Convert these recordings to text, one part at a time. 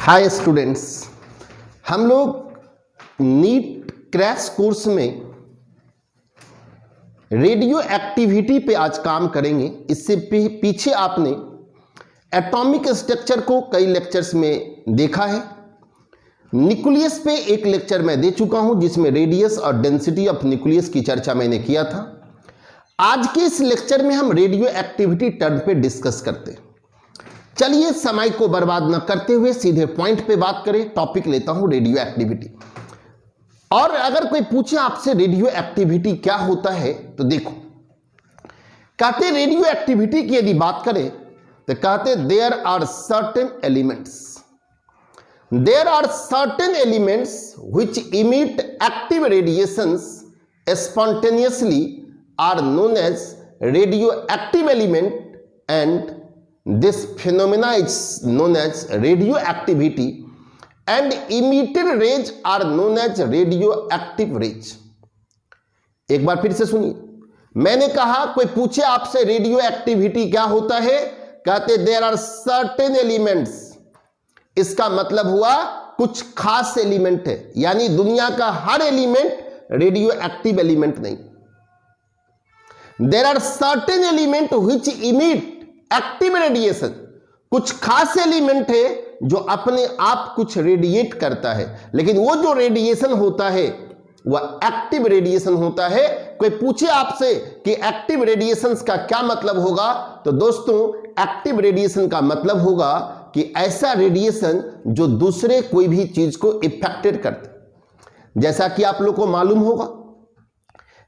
Hi students, हम लोग NEET crash course में रेडियो एक्टिविटी पे आज काम करेंगे। इससे पीछे आपने एटॉमिक स्ट्रक्चर को कई लेक्चर्स में देखा है। न्यूक्लियस पे एक लेक्चर मैं दे चुका हूं जिसमें रेडियस और डेंसिटी ऑफ न्यूक्लियस की चर्चा मैंने किया था। आज के इस लेक्चर में हम रेडियो एक्टिविटी टर्म पे डिस्कस करते हैं। चलिए समय को बर्बाद न करते हुए सीधे पॉइंट पे बात करें। टॉपिक लेता हूं रेडियो एक्टिविटी। और अगर कोई पूछे आपसे रेडियो एक्टिविटी क्या होता है तो देखो, कहते रेडियो एक्टिविटी की यदि बात करें तो कहते there are certain elements which emit active radiations spontaneously are known as radioactive element, and this phenomena is known as radioactivity, and emitted rays are known as radioactive rays। एक बार फिर से सुनिए, मैंने कहा कोई पूछे आपसे रेडियो एक्टिविटी क्या होता है, कहते देयर आर सर्टेन एलिमेंट्स। इसका मतलब हुआ कुछ खास एलिमेंट है, यानी दुनिया का हर एलिमेंट रेडियो एक्टिव एलिमेंट नहीं। There are certain element which emit active radiation. कुछ खास एलिमेंट है जो अपने आप कुछ रेडिएट करता है, लेकिन वो जो रेडिएशन होता है वह एक्टिव रेडिएशन होता है। कोई पूछे आपसे कि एक्टिव रेडिएशंस का क्या मतलब होगा, तो दोस्तों एक्टिव रेडिएशन का मतलब होगा कि ऐसा रेडिएशन जो दूसरे कोई भी चीज को इफेक्टेड करता है। जैसा कि आप लोग को मालूम होगा,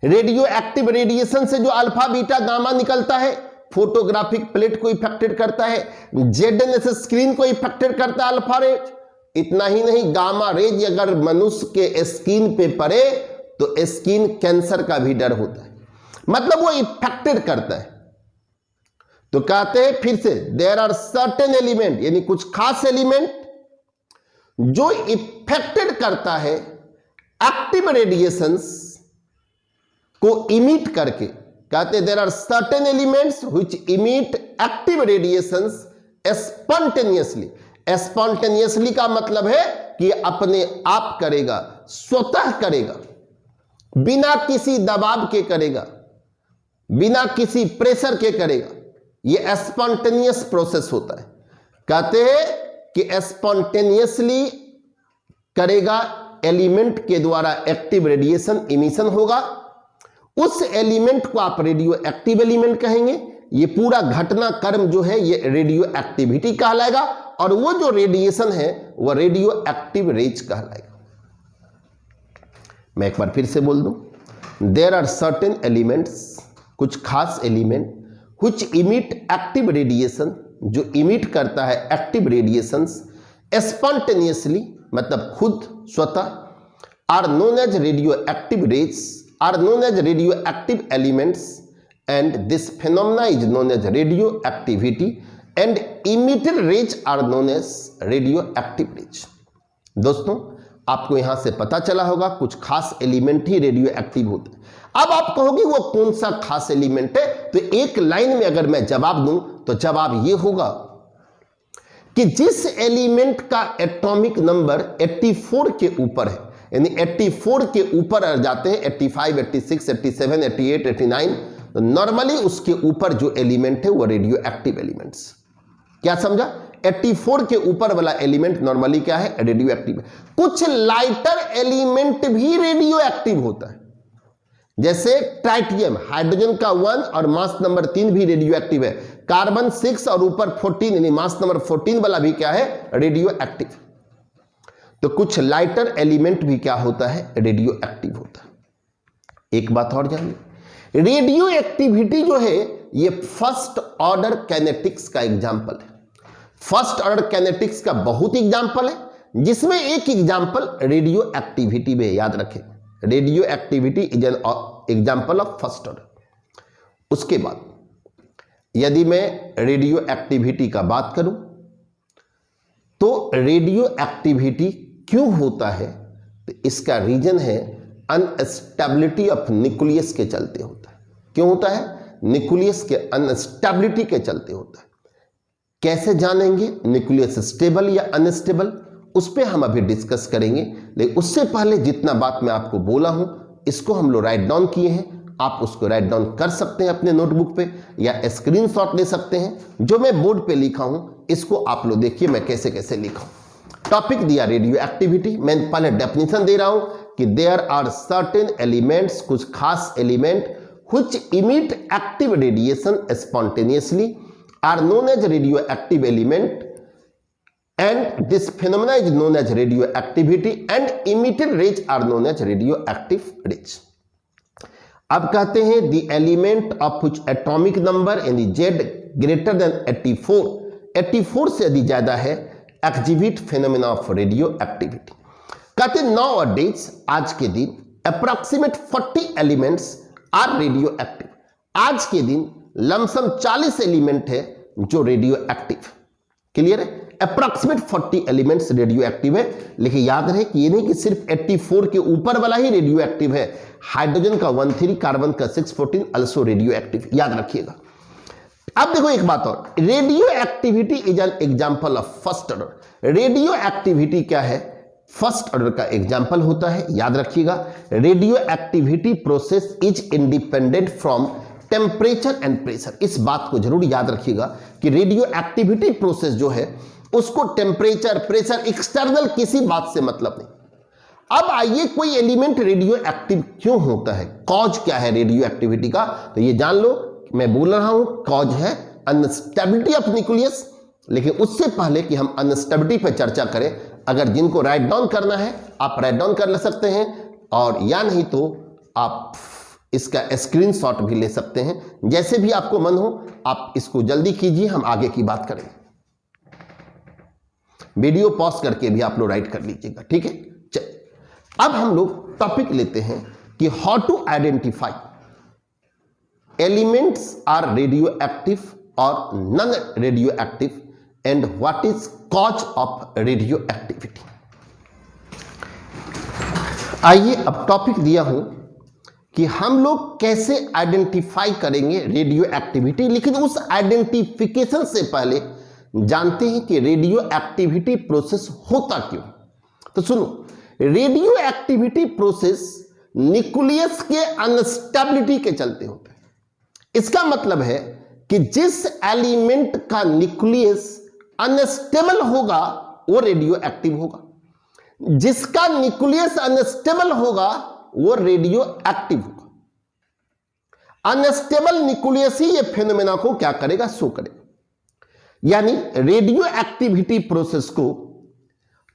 रेडियो एक्टिव रेडिएशन से जो अल्फा बीटा गामा निकलता है फोटोग्राफिक प्लेट को इफेक्टेड करता है, जेडएनएस स्क्रीन को इफेक्टेड करता है अल्फा रेज। इतना ही नहीं, गामा रेज अगर मनुष्य के स्किन पे पड़े तो स्किन कैंसर का भी डर होता है, मतलब वो इफेक्टेड करता है। तो कहते हैं फिर से देयर आर सर्टेन एलिमेंट, यानी कुछ खास एलिमेंट जो इफेक्टेड करता है एक्टिव रेडिएशंस को इमिट करके। कहते there are certain elements which emit active radiations spontaneously. Spontaneously का मतलब है कि अपने आप करेगा, स्वतः करेगा, बिना किसी दबाव के करेगा, बिना किसी प्रेशर के करेगा। यह स्पॉन्टेनियस प्रोसेस होता है। कहते हैं कि स्पॉन्टेनियसली करेगा, एलिमेंट के द्वारा एक्टिव रेडिएशन इमिशन होगा, उस एलिमेंट को आप रेडियो एक्टिव एलिमेंट कहेंगे। ये पूरा घटना क्रम जो है ये रेडियो एक्टिविटी कहलाएगा, और वो जो रेडिएशन है वो रेडियो एक्टिव रेज कहलाएगा। मैं एक बार फिर से बोल दूं, देयर आर सर्टेन एलिमेंट्स, कुछ खास element which emit active radiation, जो इमिट करता है एक्टिव रेडिएशंस स्पॉन्टेनियसली, मतलब खुद स्वतः, are known as radio active rays, are known as radioactive elements, and this phenomena is known as radioactivity, and emitted rays are known as radioactive rays। दोस्तों आपको यहां से पता चला होगा कुछ खास एलिमेंट ही रेडियो एक्टिव होते हैं। अब आप कहोगे वो कौन सा खास एलिमेंट है, तो एक लाइन में अगर मैं जवाब दूं तो जवाब ये होगा कि जिस एलिमेंट का एटॉमिक नंबर 84 के ऊपर है, यानी 84 के ऊपर आ जाते हैं, 85, 86, 87, 88, 89, तो नॉर्मली उसके ऊपर जो एलिमेंट है वो रेडियो एक्टिव एलिमेंट्स। क्या समझा? 84 के ऊपर वाला एलिमेंट नॉर्मली क्या है? Radio active. कुछ लाइटर एलिमेंट भी रेडियो एक्टिव होता है, जैसे ट्राइटियम, हाइड्रोजन का 1 और मास नंबर 3 भी रेडियो एक्टिव है। कार्बन 6 और ऊपर 14 यानी मास नंबर 14 वाला भी क्या है? Radio active. तो कुछ लाइटर एलिमेंट भी क्या होता है? रेडियो एक्टिव होता है। एक बात और जानिए, रेडियो एक्टिविटी जो है ये फर्स्ट ऑर्डर काइनेटिक्स का एग्जाम्पल है। फर्स्ट ऑर्डर काइनेटिक्स का बहुत एग्जाम्पल है, जिसमें एक एग्जाम्पल रेडियो एक्टिविटी में, याद रखें, radio activity is an example of first order. उसके बाद यदि मैं रेडियो एक्टिविटी का बात करूं तो रेडियो एक्टिविटी क्यों होता है, तो इसका रीजन है अनस्टेबिलिटी ऑफ न्यूक्लियस के चलते होता है। क्यों होता है? न्यूक्लियस के अनस्टेबिलिटी के चलते होता है। कैसे जानेंगे न्यूक्लियस स्टेबल या अनस्टेबल? उस पर हम अभी डिस्कस करेंगे। लेकिन उससे पहले जितना बात मैं आपको बोला हूं इसको हम लोग राइट डाउन किए हैं, आप उसको राइट डाउन कर सकते हैं अपने नोटबुक पे या स्क्रीनशॉट ले सकते हैं। जो मैं बोर्ड पे लिखा हूं इसको आप लोग देखिए मैं कैसे कैसे लिखा हूं। टॉपिक दिया रेडियो एक्टिविटी, मैं पहले डेफिनेशन दे रहा हूं कि देयर आर सर्टेन एलिमेंट्स, कुछ खास element which emit active radiation spontaneously are known as radioactive element and this phenomena is known as radioactivity and emitted rays are known as radioactive rays. अब कहते हैं the element of which atomic number in the Z greater than 84 से अधिक ज्यादा है exhibit phenomena of radioactivity. कहते हैं nowadays आज के दिन approximate 40 elements are radio active. आज के दिन लमसम 40 एलिमेंट है जो रेडियो एक्टिव। क्लियर है? अप्रॉक्सीमेट 40 एलिमेंट्स रेडियो एक्टिव है। लेकिन याद रहे कि ये नहीं कि सिर्फ 84 के ऊपर वाला ही रेडियो एक्टिव है, हाइड्रोजन का 13, कार्बन का 614 अल्सो रेडियो एक्टिव, याद रखिएगा। अब देखो एक बात और, radio activity is an example of first order. Radio activity क्या है? फर्स्ट ऑर्डर का एग्जाम्पल होता है, याद रखिएगा। Radio activity process is independent from temperature and pressure. इस बात को जरूर याद रखिएगा कि रेडियो एक्टिविटी प्रोसेस जो है उसको टेम्परेचर, प्रेशर, एक्सटर्नल किसी बात से मतलब नहीं। अब आइए, कोई एलिमेंट रेडियो एक्टिव क्यों होता है, कॉज क्या है रेडियो एक्टिविटी का, तो ये जान लो। मैं बोल रहा हूं कॉज है अनस्टेबिलिटी ऑफ न्यूक्लियस। लेकिन उससे पहले कि हम अनस्टेबिलिटी पर चर्चा करें, अगर जिनको राइट डाउन करना है आप राइट डाउन कर ले सकते हैं, और या नहीं तो आप इसका स्क्रीनशॉट भी ले सकते हैं। जैसे भी आपको मन हो आप इसको जल्दी कीजिए, हम आगे की बात करेंगे। वीडियो पॉज करके भी आप लोग राइट कर लीजिएगा, ठीक है। चलिए अब हम लोग टॉपिक लेते हैं कि how to identify elements are radio active और non radio active and what is cause of radio activity. आइए अब टॉपिक दिया हूं कि हम लोग कैसे आइडेंटिफाई करेंगे रेडियो एक्टिविटी। लेकिन उस आइडेंटिफिकेशन से पहले जानते हैं कि रेडियो एक्टिविटी प्रोसेस होता क्यों। तो सुनो, रेडियो एक्टिविटी प्रोसेस न्यूक्लियस के अनस्टेबिलिटी के चलते होता है। इसका मतलब है कि जिस एलिमेंट का न्यूक्लियस अनस्टेबल होगा वो रेडियो एक्टिव होगा, जिसका न्यूक्लियस अनस्टेबल होगा वो रेडियो एक्टिव होगा। अनस्टेबल न्यूक्लियस ही ये फेनोमेना को क्या करेगा, शो करेगा। यानी रेडियो एक्टिविटी प्रोसेस को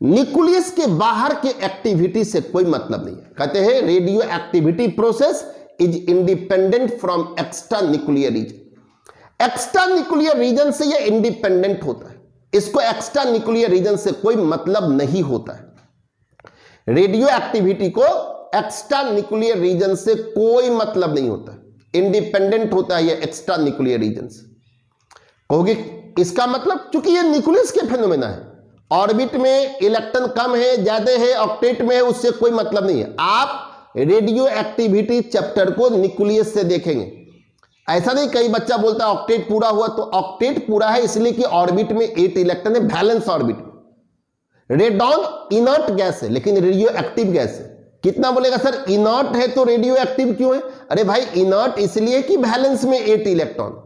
न्यूक्लियस के बाहर के एक्टिविटी से कोई मतलब नहीं है। कहते हैं radio activity process is independent from extra nuclear region. Extra nuclear region से यह इंडिपेंडेंट होता है, इसको एक्स्ट्रा न्यूक्लियर रीजन से कोई मतलब नहीं होता है। रेडियो एक्टिविटी को एक्स्ट्रा न्यूक्लियर रीजन से कोई मतलब नहीं होता, इंडिपेंडेंट होता है ये एक्स्ट्रा न्यूक्लियर रीजन से। कहोगे इसका मतलब, चूंकि ये न्यूक्लियस के फेनोमेना है, ऑर्बिट में इलेक्ट्रॉन कम है ज्यादा है ऑक्टेट में है, उससे कोई मतलब नहीं है। आप रेडियो एक्टिविटी चैप्टर को न्यूक्लियस से देखेंगे। ऐसा नहीं कई बच्चा बोलता है ऑक्टेट पूरा हुआ, तो ऑक्टेट पूरा है इसलिए कि ऑर्बिट में 8 इलेक्ट्रॉन है, बैलेंस ऑर्बिट में। रेडॉन इनर्ट गैस है लेकिन रेडियो एक्टिव गैस है। कितना बोलेगा सर, इनर्ट है तो रेडियो एक्टिव क्यों है? अरे भाई इनर्ट इसलिए कि बैलेंस में 8 इलेक्ट्रॉन,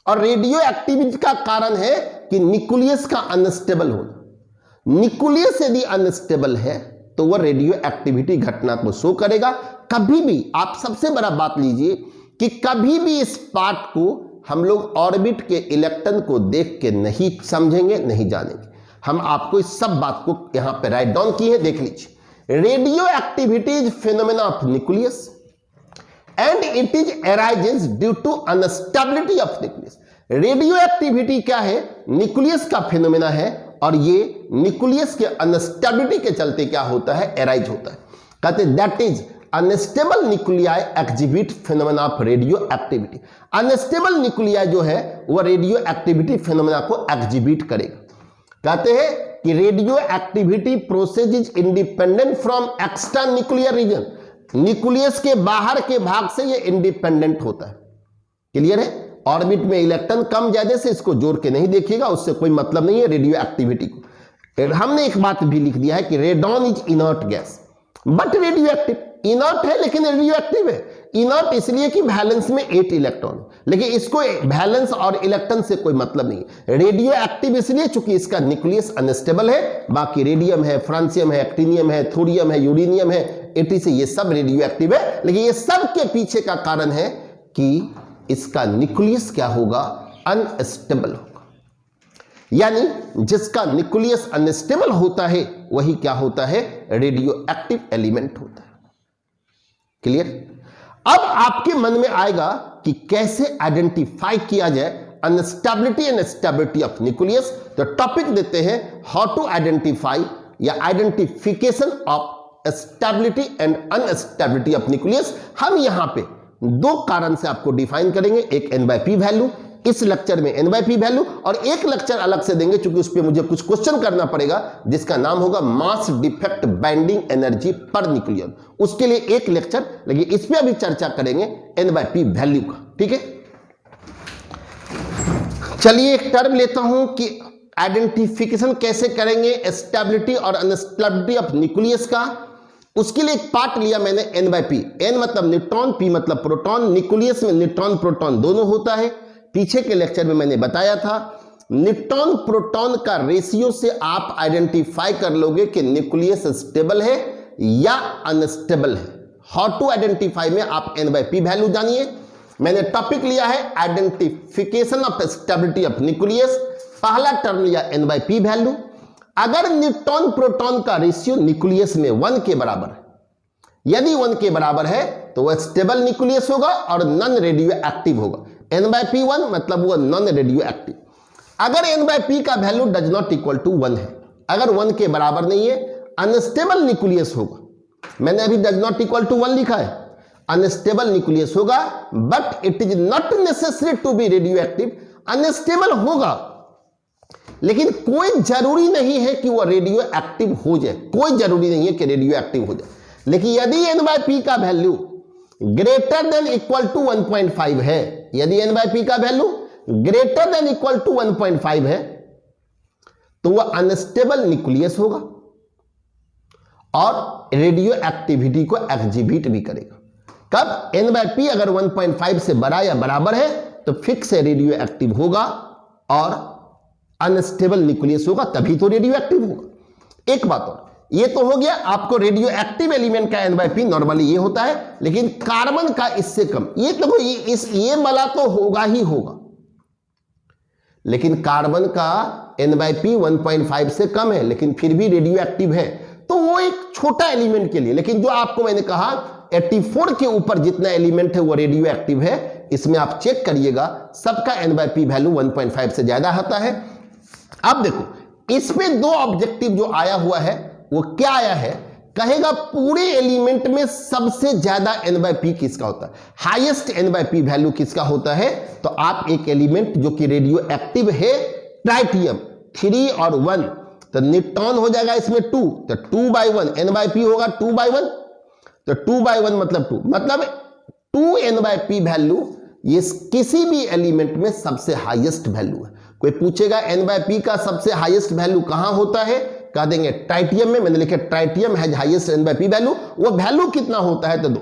और रेडियो एक्टिविटी का कारण है कि न्यूक्लियस का अनस्टेबल होना। न्यूक्लियस यदि अनस्टेबल है तो वह रेडियो एक्टिविटी घटना को शो करेगा। कभी भी आप सबसे बड़ा बात लीजिए कि कभी भी इस पार्ट को हम लोग ऑर्बिट के इलेक्ट्रॉन को देख के नहीं समझेंगे, नहीं जानेंगे। हम आपको इस सब बात को यहां पे राइट डाउन की है, देख लीजिए। Radio activity is phenomena of nucleus and it is arises due to unstability of nucleus. Radio activity क्या है? न्यूक्लियस का फेनोमेना है, और ये न्यूक्लियस के अनस्टेबिलिटी के चलते क्या होता है, अराइज होता है। कहते हैं that is unstable nuclei exhibit phenomena of radio activity. Unstable nuclei जो है वह रेडियो एक्टिविटी फेनोमेना को एक्जिबिट करेगा। कहते हैं कि radio activity process is independent from extra nuclear region. Nucleus के बाहर के भाग से यह इंडिपेंडेंट होता है। क्लियर है? ऑर्बिट में इलेक्ट्रॉन कम ज्यादा से इसको जोड़ के नहीं देखिएगा, उससे कोई मतलब नहीं है रेडियो एक्टिविटी को। हमने एक बात भी लिख दिया है कि radon is inert gas but radio active. Inert है लेकिन रेडियो एक्टिव है। इनर्ट इसलिए कि वैलेंस में 8 इलेक्ट्रॉन, लेकिन इसको वैलेंस और इलेक्ट्रॉन से कोई मतलब नहीं। रेडियो एक्टिव इसलिए चूंकि इसका न्यूक्लियस अनस्टेबल है, बाकी रेडियम है, फ्रांसियम है, एक्टिनियम है, थोरियम है, यूरेनियम है, एटीसी, ये सब रेडियो एक्टिव है। लेकिन ये सब के पीछे का कारण है कि इसका न्यूक्लियस क्या होगा, अनस्टेबल होगा। यानी जिसका न्यूक्लियस अनस्टेबल होता है वही क्या होता है, रेडियो एक्टिव एलिमेंट होता है। क्लियर? अब आपके मन में आएगा कि कैसे आइडेंटिफाई किया जाए unstability and stability of nucleus. तो टॉपिक देते हैं हाउ टू आइडेंटिफाई या identification of stability and unstability of nucleus. हम यहां पे दो कारण से आपको डिफाइन करेंगे, एक N/P वैल्यू, इस लेक्चर में N/P वैल्यू, और एक लेक्चर अलग से देंगे क्योंकि उस पर मुझे कुछ क्वेश्चन करना पड़ेगा जिसका नाम होगा mass defect binding energy per nucleon. उसके लिए एक लेक्चर, लेकिन इस पर अभी चर्चा करेंगे N/P वैल्यू का। ठीक है, चलिए एक टर्म लेता हूं कि आइडेंटिफिकेशन कैसे करेंगे स्टेबिलिटी और अनस्टेबिलिटी ऑफ न्यूक्लियस का। उसके लिए एक पार्ट लिया मैंने N/P। N मतलब न्यूट्रॉन, P मतलब प्रोटॉन। न्यूक्लियस में न्यूट्रॉन प्रोटॉन दोनों होता है। पीछे के लेक्चर में मैंने बताया था न्यूट्रॉन प्रोटॉन का रेशियो से आप आइडेंटिफाई कर लोगे कि न्यूक्लियस स्टेबल है या अनस्टेबल है। हाउ टू आइडेंटिफाई में आप N/P वैल्यू जानिए। मैंने टॉपिक लिया है identification of stability of nucleus. पहला टर्म लिया N/P वैल्यू। अगर न्यूट्रॉन प्रोटॉन का रेशियो न्यूक्लियस में 1 के बराबर है, यदि 1 के बराबर है तो वह स्टेबल न्यूक्लियस होगा और नॉन रेडियो एक्टिव होगा। N/P 1 मतलब वो नॉन रेडियो एक्टिव। अगर N/P का value does not equal to 1 है, अगर 1 के बराबर नहीं है, अनस्टेबल न्यूक्लियस होगा। मैंने अभी डज नॉट इक्वल टू 1 लिखा है, अनस्टेबल न्यूक्लियस होगा, but it is not necessary to be radio active. Unstable होगा लेकिन कोई जरूरी नहीं है कि वह रेडियो एक्टिव हो जाए, कोई जरूरी नहीं है कि रेडियो एक्टिव हो जाए। लेकिन यदि N/P का value greater than equal to 1.5 है, यदि N/P का value greater than equal to 1.5 है तो वह अनस्टेबल न्यूक्लियस होगा और रेडियो एक्टिविटी को एग्जिबिट भी करेगा। कब? N/P अगर 1.5 से बड़ा या बराबर है तो फिक्स है रेडियो एक्टिव होगा, और अनस्टेबल न्यूक्लियस होगा तभी तो रेडियो एक्टिव होगा। एक बात और, ये तो हो गया आपको रेडियो एक्टिव एलिमेंट का N/P नॉर्मली ये होता है, लेकिन कार्बन का इससे कम। ये तो ये वाला तो होगा ही होगा, लेकिन कार्बन का N/P 1.5 से कम है लेकिन फिर भी रेडियो एक्टिव है, तो वो एक छोटा एलिमेंट के लिए। लेकिन जो आपको मैंने कहा 84 के ऊपर जितना एलिमेंट है वो रेडियो एक्टिव है। इसमें आप चेक करिएगा सबका N/P वैल्यू 1.5 से ज्यादा होता है। अब देखो इसमें दो ऑब्जेक्टिव जो आया हुआ है वो क्या आया है, कहेगा पूरे एलिमेंट में सबसे ज्यादा N/P किसका होता है, हाईएस्ट N/P वैल्यू किसका होता है। तो आप एक एलिमेंट जो कि रेडियो एक्टिव है, ट्राइटियम 3 और 1, तो न्यूट्रॉन हो जाएगा इसमें 2, तो 2/1 N/P होगा 2/1, तो 2/1 मतलब 2, मतलब 2 N/P वैल्यू ये किसी भी एलिमेंट में सबसे हाईएस्ट वैल्यू है। कोई पूछेगा N/P का सबसे हाईएस्ट वैल्यू कहां होता है, कह देंगे ट्राइटियम में। मैंने लिखा tritium has highest N/P value. वो वैल्यू कितना होता है तो 2।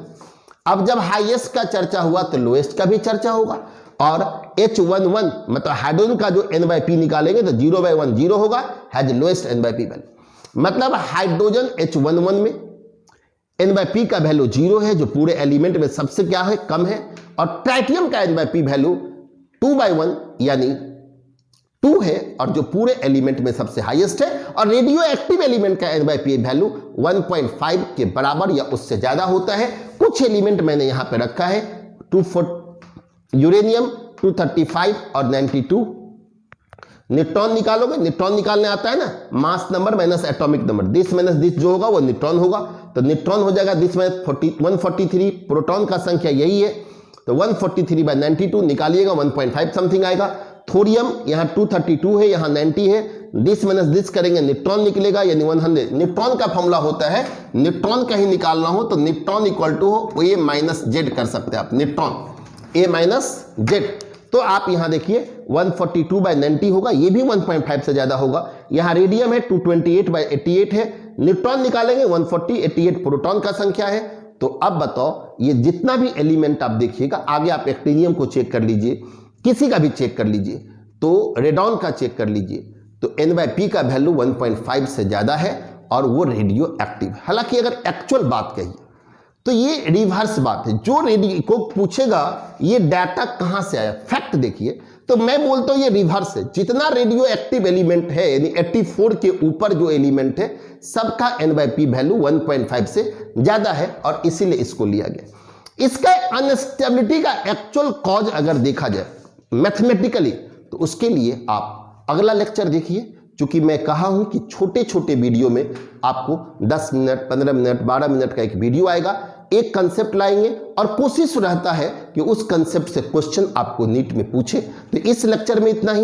अब जब हाईएस्ट का चर्चा हुआ तो लोएस्ट का भी चर्चा होगा, और H11 मतलब हाइड्रोजन का जो N/P निकालेंगे तो 0/1 0 होगा, हैज लोएस्ट N/P वैल्यू। मतलब हाइड्रोजन H11 में N/P का वैल्यू 0 है, जो पूरे एलिमेंट में सबसे क्या है, कम है। और ट्राइटियम का N/P वैल्यू 2/1 यानी 2 है, और जो पूरे एलिमेंट में सबसे हाईएस्ट है। और रेडियो एक्टिव एलिमेंट का N/P वैल्यू 1.5 के बराबर या उससे ज्यादा होता है। कुछ एलिमेंट मैंने यहां पे रखा है, यूरेनियम 235 और 92। न्यूट्रॉन निकालोगे, न्यूट्रॉन निकालने आता है ना, mass number minus atomic number, this minus this जो होगा वो न्यूट्रॉन होगा, तो न्यूट्रॉन हो जाएगा दिस माइनस 143। प्रोटॉन का संख्या यही है, तो 143/92 निकालिएगा 1.5 समथिंग आएगा। थोरियम यहाँ 232 है, यहाँ 90 है, दिस माइनस दिस करेंगे न्यूट्रॉन निकलेगा यानी 100। न्यूट्रॉन का फॉर्मूला होता है, न्यूट्रॉन कहीं निकालना हो तो न्यूट्रॉन इक्वल टू हो A - Z कर सकते हैं आप, न्यूट्रॉन A - Z। तो आप यहां देखिए 142/90 होगा, ये भी 1.5 से ज्यादा होगा। यहां रेडियम है 228/88 है, न्यूट्रॉन निकालेंगे 140, 88 प्रोटॉन का संख्या है। तो अब बताओ ये जितना भी एलिमेंट आप देखिएगा, आगे आप एक्टिनियम को चेक कर लीजिए, किसी का भी चेक कर लीजिए, तो रेडॉन का चेक कर लीजिए, तो N/P का वैल्यू 1.5 से ज्यादा है और वो रेडियो एक्टिव। हालांकि अगर एक्चुअल बात कहिए तो ये रिवर्स बात है। जो रेडियो को पूछेगा ये डाटा कहां से आया, फैक्ट देखिए, तो मैं बोलता हूं ये रिवर्स है। जितना रेडियो एक्टिव एलिमेंट है यानी 84 के ऊपर जो एलिमेंट है सबका N/P वैल्यू 1.5 से ज्यादा है और इसीलिए इसको लिया गया। इसका अनस्टेबिलिटी का एक्चुअल कॉज अगर देखा जाए मैथमेटिकली, तो उसके लिए आप अगला लेक्चर देखिए। चूंकि मैं कहा हूं कि छोटे छोटे वीडियो में आपको 10 मिनट, 15 मिनट, 12 मिनट का एक वीडियो आएगा, एक कंसेप्ट लाएंगे और कोशिश रहता है कि उस कंसेप्ट से क्वेश्चन आपको नीट में पूछे। तो इस लेक्चर में इतना ही।